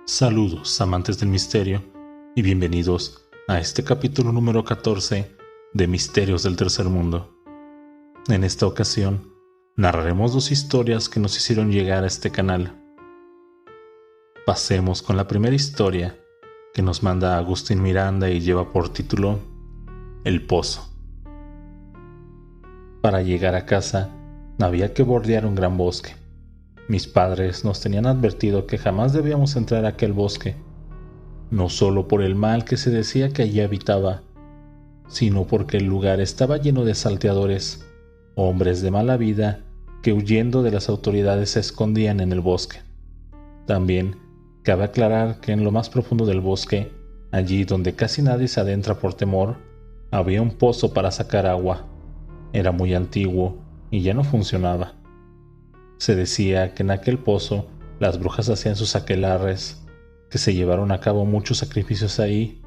Saludos, amantes del misterio, y bienvenidos a este capítulo número 14 de Misterios del Tercer Mundo. En esta ocasión, narraremos dos historias que nos hicieron llegar a este canal. Pasemos con la primera historia, que nos manda Agustín Miranda y lleva por título El Pozo. Para llegar a casa, había que bordear un gran bosque. Mis padres nos tenían advertido que jamás debíamos entrar a aquel bosque, no solo por el mal que se decía que allí habitaba, sino porque el lugar estaba lleno de salteadores, hombres de mala vida que huyendo de las autoridades se escondían en el bosque. También cabe aclarar que en lo más profundo del bosque, allí donde casi nadie se adentra por temor, había un pozo para sacar agua. Era muy antiguo y ya no funcionaba. Se decía que en aquel pozo las brujas hacían sus aquelarres, que se llevaron a cabo muchos sacrificios ahí.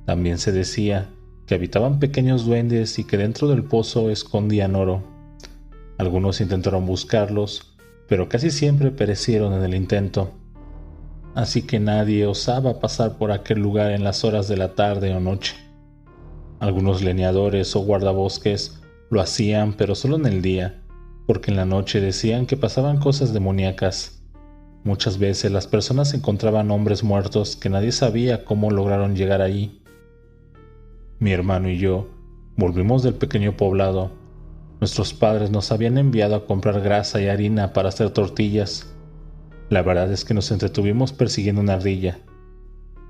También se decía que habitaban pequeños duendes y que dentro del pozo escondían oro. Algunos intentaron buscarlos, pero casi siempre perecieron en el intento. Así que nadie osaba pasar por aquel lugar en las horas de la tarde o noche. Algunos leñadores o guardabosques lo hacían, pero solo en el día, porque en la noche decían que pasaban cosas demoníacas. Muchas veces las personas encontraban hombres muertos que nadie sabía cómo lograron llegar allí. Mi hermano y yo volvimos del pequeño poblado. Nuestros padres nos habían enviado a comprar grasa y harina para hacer tortillas. La verdad es que nos entretuvimos persiguiendo una ardilla.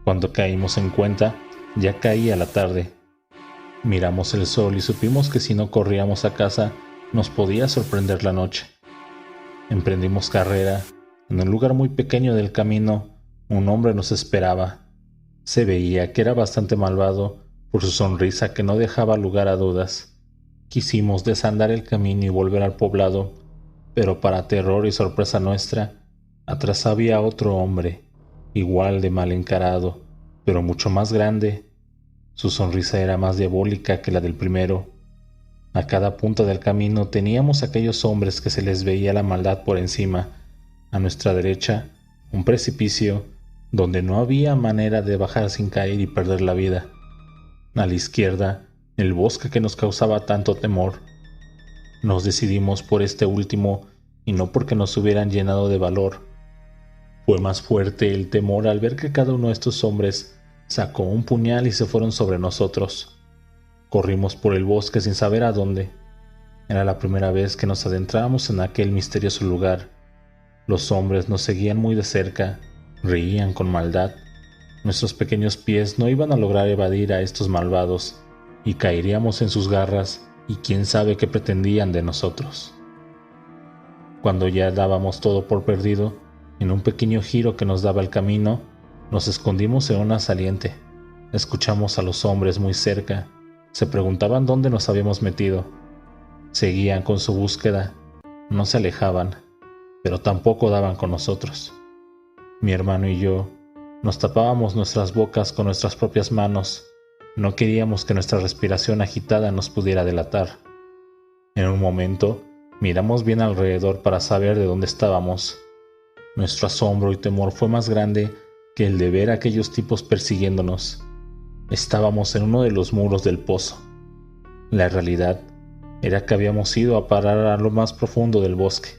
Cuando caímos en cuenta, ya caía la tarde. Miramos el sol y supimos que si no corríamos a casa, nos podía sorprender la noche. Emprendimos carrera. En un lugar muy pequeño del camino, un hombre nos esperaba. Se veía que era bastante malvado por su sonrisa que no dejaba lugar a dudas. Quisimos desandar el camino y volver al poblado, pero para terror y sorpresa nuestra, atrás había otro hombre, igual de mal encarado, pero mucho más grande. Su sonrisa era más diabólica que la del primero. A cada punta del camino teníamos aquellos hombres que se les veía la maldad por encima. A nuestra derecha, un precipicio donde no había manera de bajar sin caer y perder la vida. A la izquierda, el bosque que nos causaba tanto temor. Nos decidimos por este último y no porque nos hubieran llenado de valor. Fue más fuerte el temor al ver que cada uno de estos hombres sacó un puñal y se fueron sobre nosotros. Corrimos por el bosque sin saber a dónde. Era la primera vez que nos adentrábamos en aquel misterioso lugar. Los hombres nos seguían muy de cerca, reían con maldad. Nuestros pequeños pies no iban a lograr evadir a estos malvados, y caeríamos en sus garras, y quién sabe qué pretendían de nosotros. Cuando ya dábamos todo por perdido, en un pequeño giro que nos daba el camino, nos escondimos en una saliente. Escuchamos a los hombres muy cerca. Se preguntaban dónde nos habíamos metido. Seguían con su búsqueda. No se alejaban, pero tampoco daban con nosotros. Mi hermano y yo nos tapábamos nuestras bocas con nuestras propias manos. No queríamos que nuestra respiración agitada nos pudiera delatar. En un momento, miramos bien alrededor para saber de dónde estábamos. Nuestro asombro y temor fue más grande que el de ver a aquellos tipos persiguiéndonos. Estábamos en uno de los muros del pozo. La realidad era que habíamos ido a parar a lo más profundo del bosque.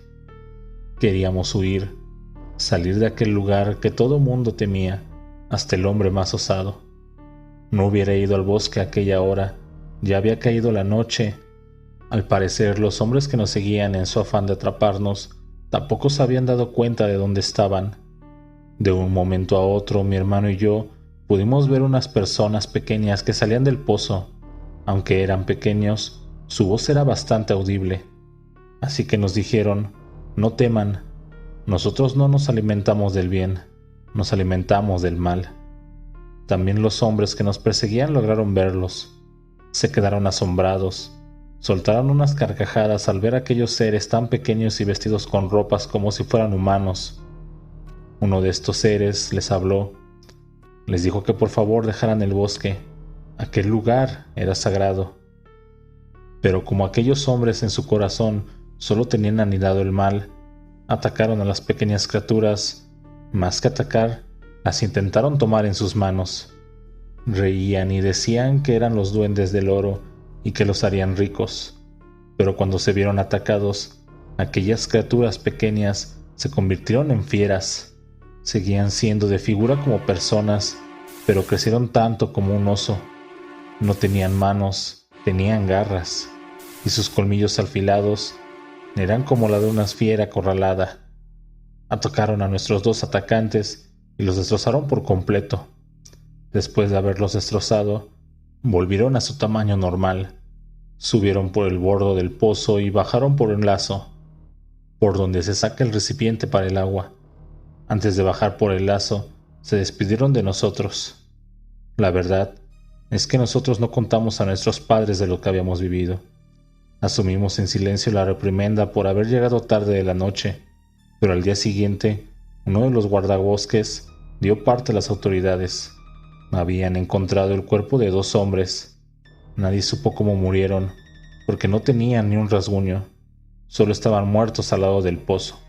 Queríamos huir, salir de aquel lugar que todo mundo temía, hasta el hombre más osado. No hubiera ido al bosque a aquella hora, ya había caído la noche. Al parecer, los hombres que nos seguían en su afán de atraparnos tampoco se habían dado cuenta de dónde estaban. De un momento a otro, mi hermano y yo pudimos ver unas personas pequeñas que salían del pozo. Aunque eran pequeños, su voz era bastante audible. Así que nos dijeron: no teman, nosotros no nos alimentamos del bien, nos alimentamos del mal. También los hombres que nos perseguían lograron verlos. Se quedaron asombrados, soltaron unas carcajadas al ver a aquellos seres tan pequeños y vestidos con ropas como si fueran humanos. Uno de estos seres les habló. Les dijo que por favor dejaran el bosque. Aquel lugar era sagrado. Pero como aquellos hombres en su corazón solo tenían anidado el mal, atacaron a las pequeñas criaturas. Más que atacar, las intentaron tomar en sus manos. Reían y decían que eran los duendes del oro y que los harían ricos, pero cuando se vieron atacados, aquellas criaturas pequeñas se convirtieron en fieras. Seguían siendo de figura como personas, pero crecieron tanto como un oso. No tenían manos, tenían garras, y sus colmillos afilados eran como la de una fiera acorralada. Atacaron a nuestros dos atacantes y los destrozaron por completo. Después de haberlos destrozado, volvieron a su tamaño normal. Subieron por el borde del pozo y bajaron por un lazo, por donde se saca el recipiente para el agua. Antes de bajar por el lazo, se despidieron de nosotros. La verdad es que nosotros no contamos a nuestros padres de lo que habíamos vivido. Asumimos en silencio la reprimenda por haber llegado tarde de la noche, pero al día siguiente, uno de los guardabosques dio parte a las autoridades. Habían encontrado el cuerpo de 2 hombres. Nadie supo cómo murieron, porque no tenían ni un rasguño. Solo estaban muertos al lado del pozo.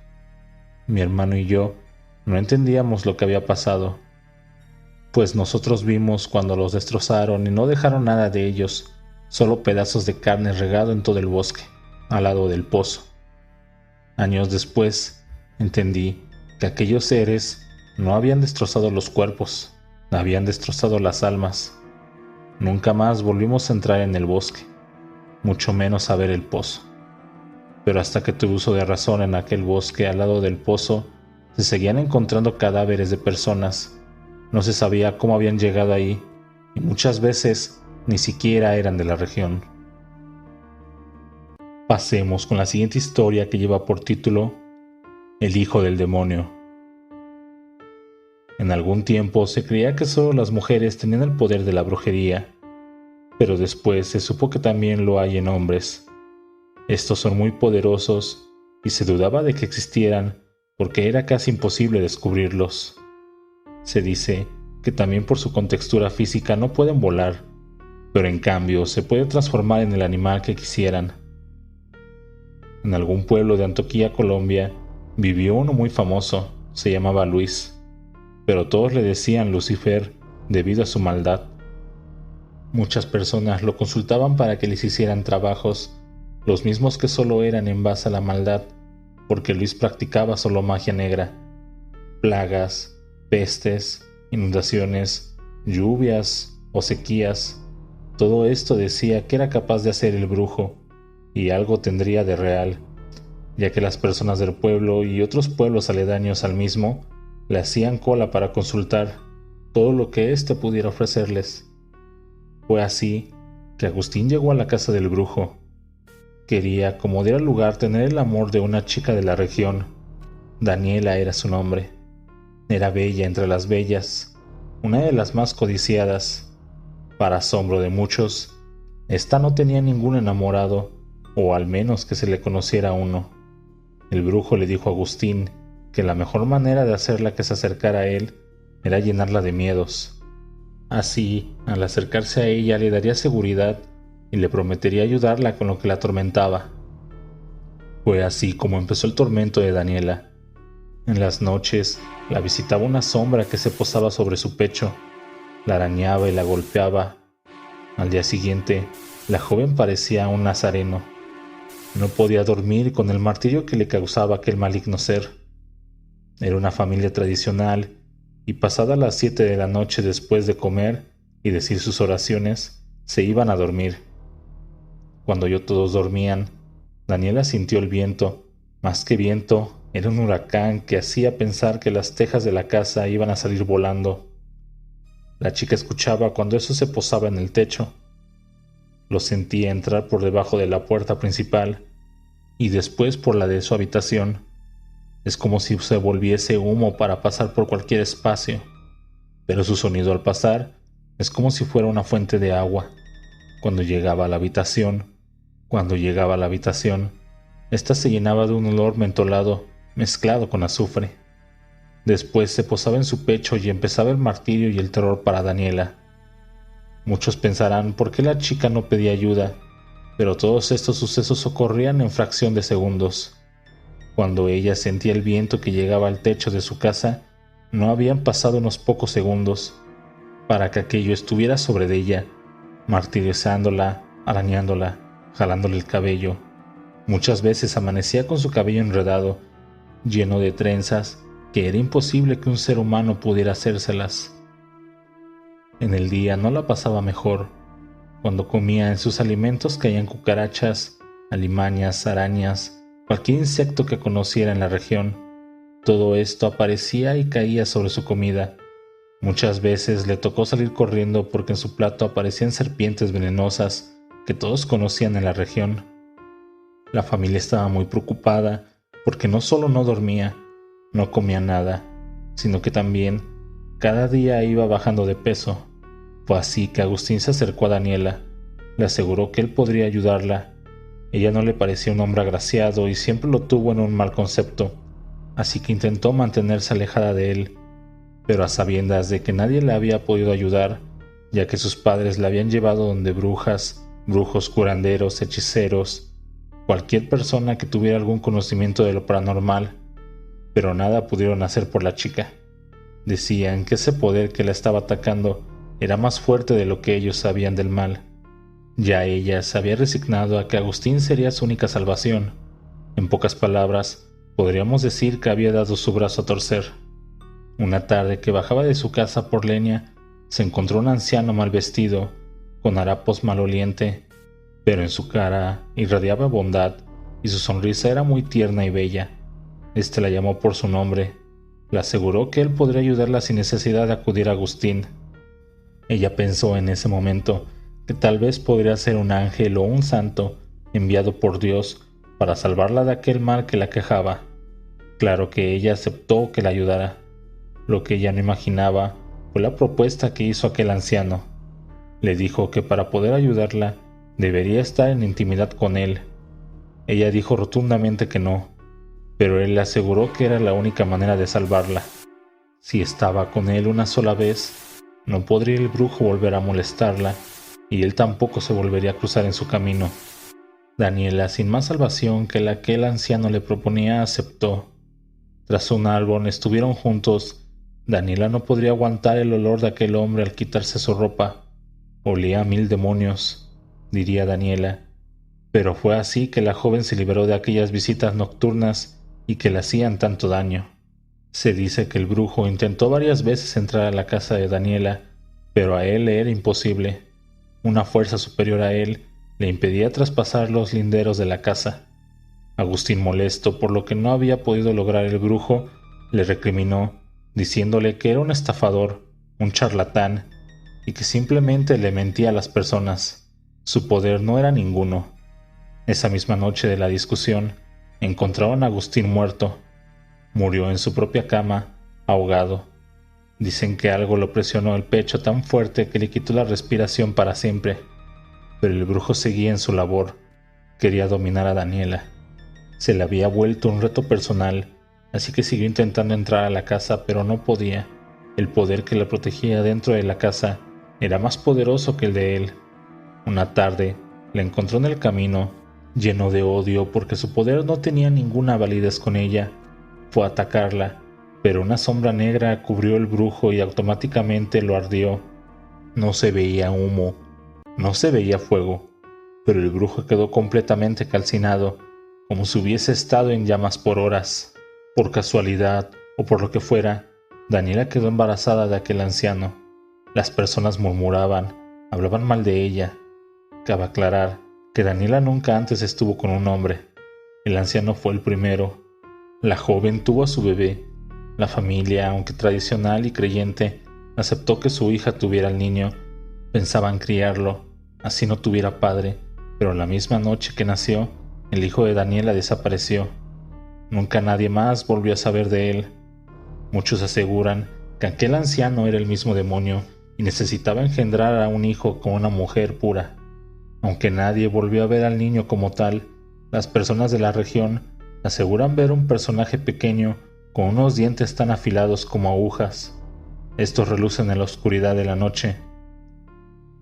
Mi hermano y yo no entendíamos lo que había pasado, pues nosotros vimos cuando los destrozaron y no dejaron nada de ellos, solo pedazos de carne regado en todo el bosque, al lado del pozo. Años después, entendí que aquellos seres no habían destrozado los cuerpos, habían destrozado las almas. Nunca más volvimos a entrar en el bosque, mucho menos a ver el pozo. Pero hasta que tuve uso de razón en aquel bosque al lado del pozo, se seguían encontrando cadáveres de personas. No se sabía cómo habían llegado ahí, y muchas veces ni siquiera eran de la región. Pasemos con la siguiente historia, que lleva por título El hijo del demonio. En algún tiempo se creía que solo las mujeres tenían el poder de la brujería, pero después se supo que también lo hay en hombres. Estos son muy poderosos y se dudaba de que existieran porque era casi imposible descubrirlos. Se dice que también por su contextura física no pueden volar, pero en cambio se puede transformar en el animal que quisieran. En algún pueblo de Antioquia, Colombia, vivió uno muy famoso, se llamaba Luis, pero todos le decían Lucifer debido a su maldad. Muchas personas lo consultaban para que les hicieran trabajos, los mismos que solo eran en base a la maldad, porque Luis practicaba solo magia negra. Plagas, pestes, inundaciones, lluvias o sequías, todo esto decía que era capaz de hacer el brujo, y algo tendría de real, ya que las personas del pueblo y otros pueblos aledaños al mismo le hacían cola para consultar todo lo que éste pudiera ofrecerles. Fue así que Agustín llegó a la casa del brujo. Quería, como diera lugar, tener el amor de una chica de la región. Daniela era su nombre. Era bella entre las bellas, una de las más codiciadas. Para asombro de muchos, esta no tenía ningún enamorado, o al menos que se le conociera uno. El brujo le dijo a Agustín que la mejor manera de hacerla que se acercara a él era llenarla de miedos. Así, al acercarse a ella le daría seguridad y le prometería ayudarla con lo que la atormentaba. Fue así como empezó el tormento de Daniela. En las noches la visitaba una sombra que se posaba sobre su pecho, la arañaba y la golpeaba. Al día siguiente, la joven parecía un nazareno. No podía dormir con el martirio que le causaba aquel maligno ser. Era una familia tradicional, y pasadas las 7 de la noche, después de comer y decir sus oraciones, se iban a dormir. Cuando ya todos dormían, Daniela sintió el viento. Más que viento, era un huracán que hacía pensar que las tejas de la casa iban a salir volando. La chica escuchaba cuando eso se posaba en el techo. Lo sentía entrar por debajo de la puerta principal y después por la de su habitación. Es como si se volviese humo para pasar por cualquier espacio, pero su sonido al pasar es como si fuera una fuente de agua. Cuando llegaba a la habitación, ésta se llenaba de un olor mentolado mezclado con azufre. Después se posaba en su pecho y empezaba el martirio y el terror para Daniela. Muchos pensarán por qué la chica no pedía ayuda, pero todos estos sucesos ocurrían en fracción de segundos. Cuando ella sentía el viento que llegaba al techo de su casa, No habían pasado unos pocos segundos para que aquello estuviera sobre de ella, martirizándola, arañándola, jalándole el cabello. Muchas veces amanecía con su cabello enredado, lleno de trenzas, que era imposible que un ser humano pudiera hacérselas. En el día no la pasaba mejor. Cuando comía, en sus alimentos caían cucarachas, alimañas, arañas, cualquier insecto que conociera en la región. Todo esto aparecía y caía sobre su comida. Muchas veces le tocó salir corriendo porque en su plato aparecían serpientes venenosas que todos conocían en la región. La familia estaba muy preocupada porque no solo no dormía, no comía nada, sino que también cada día iba bajando de peso. Fue así que Agustín se acercó a Daniela, le aseguró que él podría ayudarla. Ella no le parecía un hombre agraciado y siempre lo tuvo en un mal concepto, así que intentó mantenerse alejada de él, pero a sabiendas de que nadie le había podido ayudar, ya que sus padres la habían llevado donde brujas, brujos, curanderos, hechiceros, cualquier persona que tuviera algún conocimiento de lo paranormal, pero nada pudieron hacer por la chica. Decían que ese poder que la estaba atacando era más fuerte de lo que ellos sabían del mal. Ya ella se había resignado a que Agustín sería su única salvación. En pocas palabras, podríamos decir que había dado su brazo a torcer. Una tarde que bajaba de su casa por leña, se encontró un anciano mal vestido, con harapos maloliente, pero en su cara irradiaba bondad y su sonrisa era muy tierna y bella. Este la llamó por su nombre, le aseguró que él podría ayudarla sin necesidad de acudir a Agustín. Ella pensó en ese momento que tal vez podría ser un ángel o un santo enviado por Dios para salvarla de aquel mal que la quejaba. Claro que ella aceptó que la ayudara. Lo que ella no imaginaba fue la propuesta que hizo aquel anciano. Le dijo que para poder ayudarla debería estar en intimidad con él. Ella dijo rotundamente que no, pero él le aseguró que era la única manera de salvarla. Si estaba con él una sola vez, no podría el brujo volver a molestarla, y él tampoco se volvería a cruzar en su camino. Daniela, sin más salvación que la que el anciano le proponía, aceptó. Tras un árbol estuvieron juntos. Daniela no podría aguantar el olor de aquel hombre al quitarse su ropa. Olía a 1000 demonios, diría Daniela. Pero fue así que la joven se liberó de aquellas visitas nocturnas y que le hacían tanto daño. Se dice que el brujo intentó varias veces entrar a la casa de Daniela, pero a él le era imposible. Una fuerza superior a él le impedía traspasar los linderos de la casa. Agustín, molesto por lo que no había podido lograr el brujo, le recriminó, diciéndole que era un estafador, un charlatán, y que simplemente le mentía a las personas. Su poder no era ninguno. Esa misma noche de la discusión, encontraron a Agustín muerto. Murió en su propia cama, ahogado. Dicen que algo lo presionó el pecho tan fuerte que le quitó la respiración para siempre. Pero el brujo seguía en su labor. Quería dominar a Daniela. Se le había vuelto un reto personal, así que siguió intentando entrar a la casa, pero no podía. El poder que la protegía dentro de la casa era más poderoso que el de él. Una tarde, la encontró en el camino, lleno de odio porque su poder no tenía ninguna validez con ella. Fue a atacarla, pero una sombra negra cubrió el brujo y automáticamente lo ardió. No se veía humo, no se veía fuego, pero el brujo quedó completamente calcinado, como si hubiese estado en llamas por horas. Por casualidad, o por lo que fuera, Daniela quedó embarazada de aquel anciano. Las personas murmuraban, hablaban mal de ella. Cabe aclarar que Daniela nunca antes estuvo con un hombre. El anciano fue el primero. La joven tuvo a su bebé. La familia, aunque tradicional y creyente, aceptó que su hija tuviera al niño. Pensaban criarlo, así no tuviera padre, pero la misma noche que nació, el hijo de Daniela desapareció. Nunca nadie más volvió a saber de él. Muchos aseguran que aquel anciano era el mismo demonio y necesitaba engendrar a un hijo con una mujer pura. Aunque nadie volvió a ver al niño como tal, las personas de la región aseguran ver un personaje pequeño con unos dientes tan afilados como agujas. Estos relucen en la oscuridad de la noche.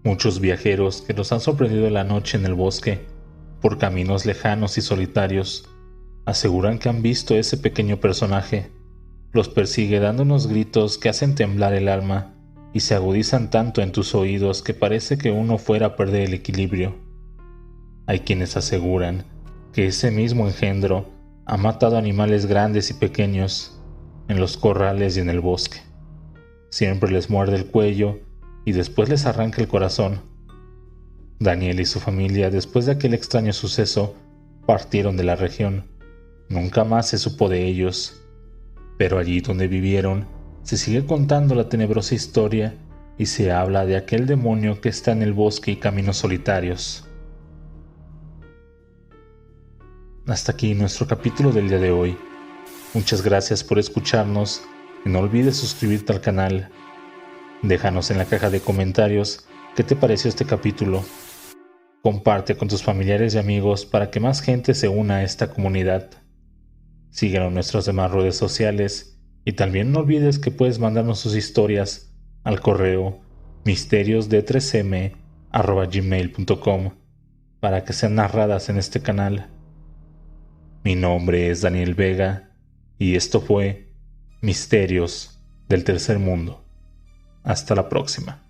Muchos viajeros que los han sorprendido en la noche en el bosque, por caminos lejanos y solitarios, aseguran que han visto ese pequeño personaje. Los persigue dando unos gritos que hacen temblar el alma y se agudizan tanto en tus oídos que parece que uno fuera a perder el equilibrio. Hay quienes aseguran que ese mismo engendro ha matado animales grandes y pequeños en los corrales y en el bosque. Siempre les muerde el cuello y después les arranca el corazón. Daniel y su familia, después de aquel extraño suceso, partieron de la región. Nunca más se supo de ellos, pero allí donde vivieron se sigue contando la tenebrosa historia y se habla de aquel demonio que está en el bosque y caminos solitarios. Hasta aquí nuestro capítulo del día de hoy. Muchas gracias por escucharnos y no olvides suscribirte al canal. Déjanos en la caja de comentarios qué te pareció este capítulo. Comparte con tus familiares y amigos para que más gente se una a esta comunidad. Síguenos en nuestras demás redes sociales y también no olvides que puedes mandarnos sus historias al correo misteriosd3m@gmail.com para que sean narradas en este canal. Mi nombre es Daniel Vega y esto fue Misterios del Tercer Mundo. Hasta la próxima.